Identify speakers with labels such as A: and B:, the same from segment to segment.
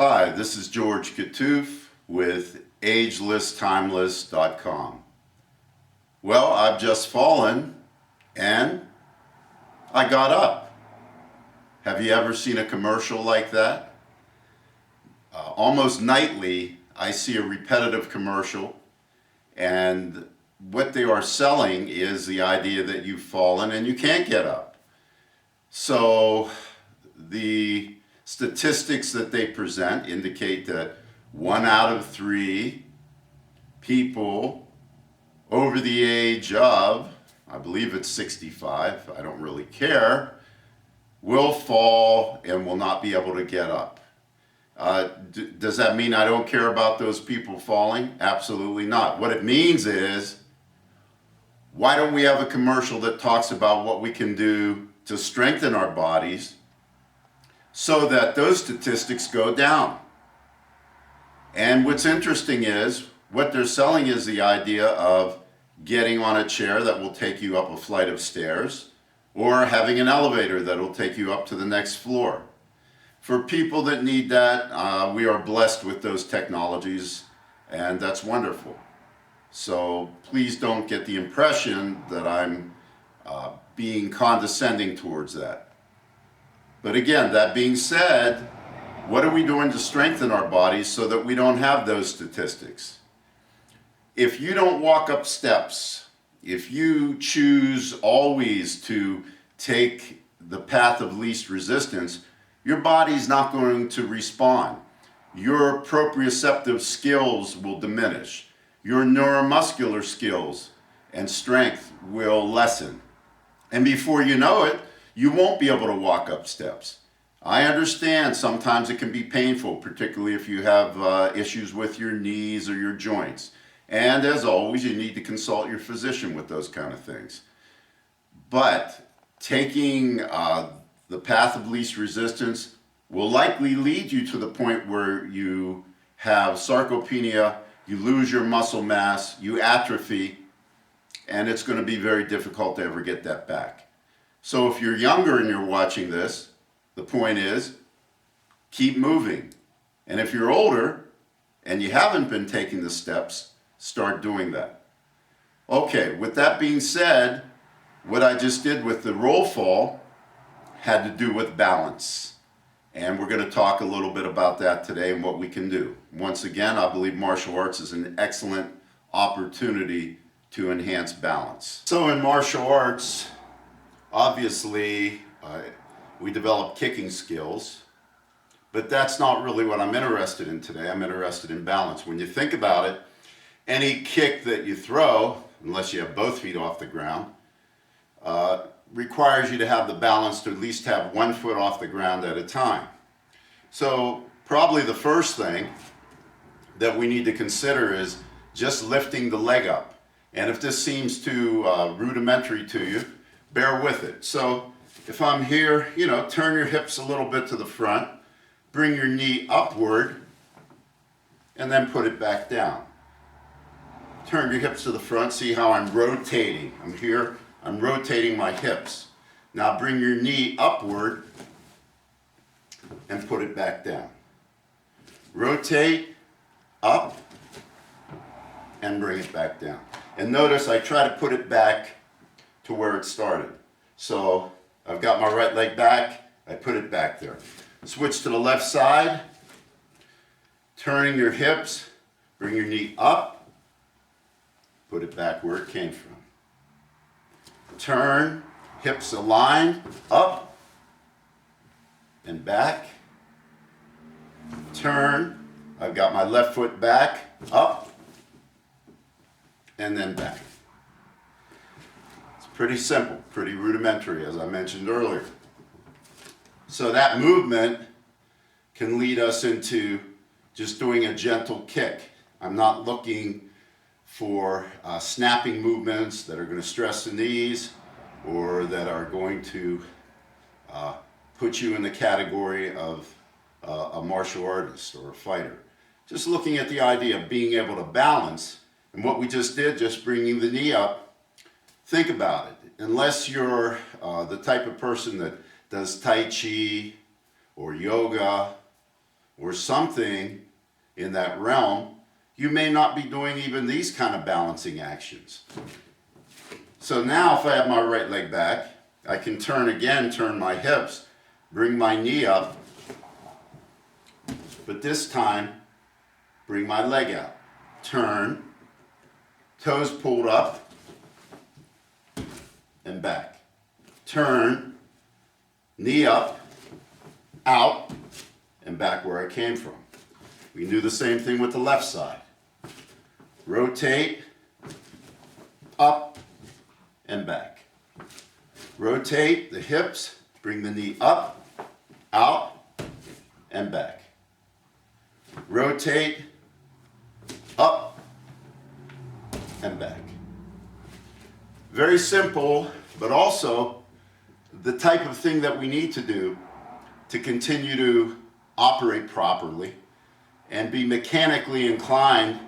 A: Hi, this is George Kattouf with AgelessTimeless.com. Well, I've just fallen and I got up. Have you ever seen a commercial like that? Almost nightly, I see a repetitive commercial, and what they are selling is the idea that you've fallen and you can't get up. So the statistics that they present indicate that 1 out of 3 people over the age of, I believe it's 65, I don't really care, will fall and will not be able to get up. Does that mean I don't care about those people falling? Absolutely not. What it means is, why don't we have a commercial that talks about what we can do to strengthen our bodies so that those statistics go down? And what's interesting is, what they're selling is the idea of getting on a chair that will take you up a flight of stairs, or having an elevator that will take you up to the next floor. For people that need that, we are blessed with those technologies, and that's wonderful. So please don't get the impression that I'm being condescending towards that. But again, that being said, what are we doing to strengthen our bodies so that we don't have those statistics? If you don't walk up steps, if you choose always to take the path of least resistance, your body's not going to respond. Your proprioceptive skills will diminish. Your neuromuscular skills and strength will lessen. And before you know it, you won't be able to walk up steps. I understand sometimes it can be painful, particularly if you have issues with your knees or your joints. And as always, you need to consult your physician with those kind of things. But taking the path of least resistance will likely lead you to the point where you have sarcopenia, you lose your muscle mass, you atrophy, and it's going to be very difficult to ever get that back. So if you're younger and you're watching this, the point is, keep moving. And if you're older and you haven't been taking the steps, start doing that. Okay, with that being said, what I just did with the roll fall had to do with balance. And we're going to talk a little bit about that today and what we can do. Once again, I believe martial arts is an excellent opportunity to enhance balance. So in martial arts, obviously, we develop kicking skills, but that's not really what I'm interested in today. I'm interested in balance. When you think about it, any kick that you throw, unless you have both feet off the ground, requires you to have the balance to at least have 1 foot off the ground at a time. So probably the first thing that we need to consider is just lifting the leg up. And if this seems too rudimentary to you, bear with it. So if I'm here, turn your hips a little bit to the front, bring your knee upward, and then put it back down. Turn your hips to the front, see how I'm rotating. I'm here, I'm rotating my hips. Now bring your knee upward and put it back down. Rotate, up, and bring it back down. And notice I try to put it back to where it started. So I've got my right leg back, I put it back there. Switch to the left side, turning your hips, bring your knee up, put it back where it came from. Turn, hips aligned, up and back. Turn, I've got my left foot back, up, and then back. It's pretty simple, pretty rudimentary, as I mentioned earlier. So that movement can lead us into just doing a gentle kick. I'm not looking for snapping movements that are going to stress the knees or that are going to put you in the category of a martial artist or a fighter. Just looking at the idea of being able to balance, and what we just did, just bringing the knee up, think about it. Unless you're the type of person that does Tai Chi or yoga or something in that realm, you may not be doing even these kind of balancing actions. So now if I have my right leg back, I can turn my hips, bring my knee up, but this time, bring my leg out. Turn, toes pulled up, and back. Turn, knee up, out, and back where I came from. We can do the same thing with the left side. Rotate, up, and back. Rotate the hips, bring the knee up, out, and back. Rotate, up, and back. Very simple, but also the type of thing that we need to do to continue to operate properly and be mechanically inclined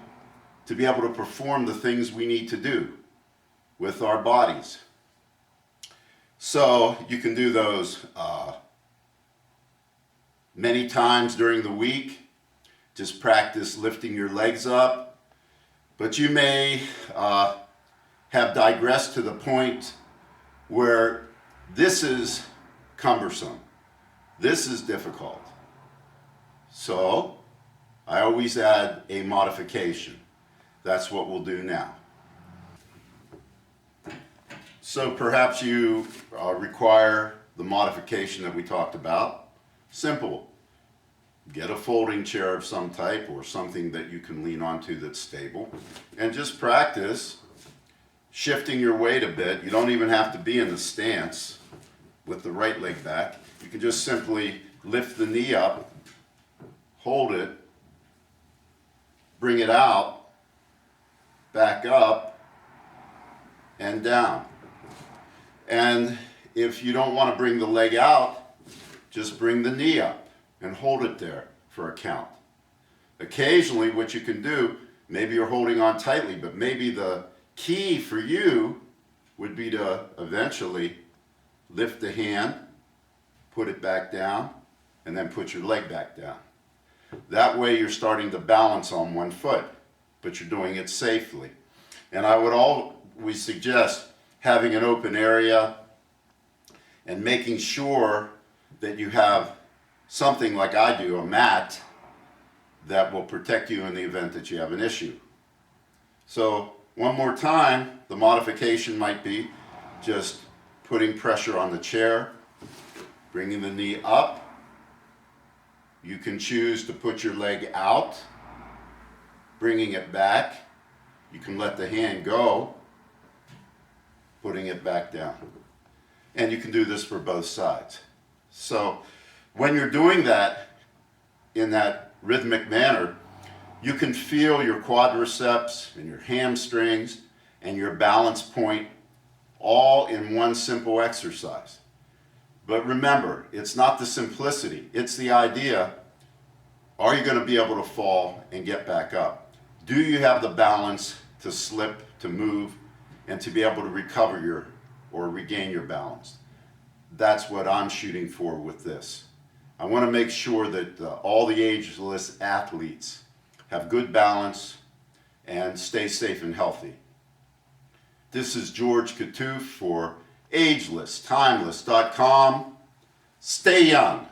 A: to be able to perform the things we need to do with our bodies. So you can do those many times during the week. Just practice lifting your legs up. But you may have digressed to the point where this is cumbersome. This is difficult. So I always add a modification. That's what we'll do now. So perhaps you require the modification that we talked about. Simple. Get a folding chair of some type or something that you can lean onto that's stable, and just practice shifting your weight a bit. You don't even have to be in the stance with the right leg back. You can just simply lift the knee up, hold it, bring it out, back up, and down. And if you don't want to bring the leg out, just bring the knee up and hold it there for a count. Occasionally, what you can do, maybe you're holding on tightly, but maybe the key for you would be to eventually lift the hand, put it back down, and then put your leg back down. That way you're starting to balance on one foot, but you're doing it safely. And I would always suggest having an open area and making sure that you have something like I do, a mat, that will protect you in the event that you have an issue. So one more time, the modification might be just putting pressure on the chair, bringing the knee up. You can choose to put your leg out, bringing it back. You can let the hand go, putting it back down. And you can do this for both sides. So when you're doing that in that rhythmic manner, you can feel your quadriceps and your hamstrings and your balance point all in one simple exercise. But remember, it's not the simplicity, it's the idea, are you going to be able to fall and get back up? Do you have the balance to slip, to move, and to be able to recover or regain your balance? That's what I'm shooting for with this. I want to make sure that all the ageless athletes have good balance and stay safe and healthy. This is George Kattouf for AgelessTimeless.com. Stay young.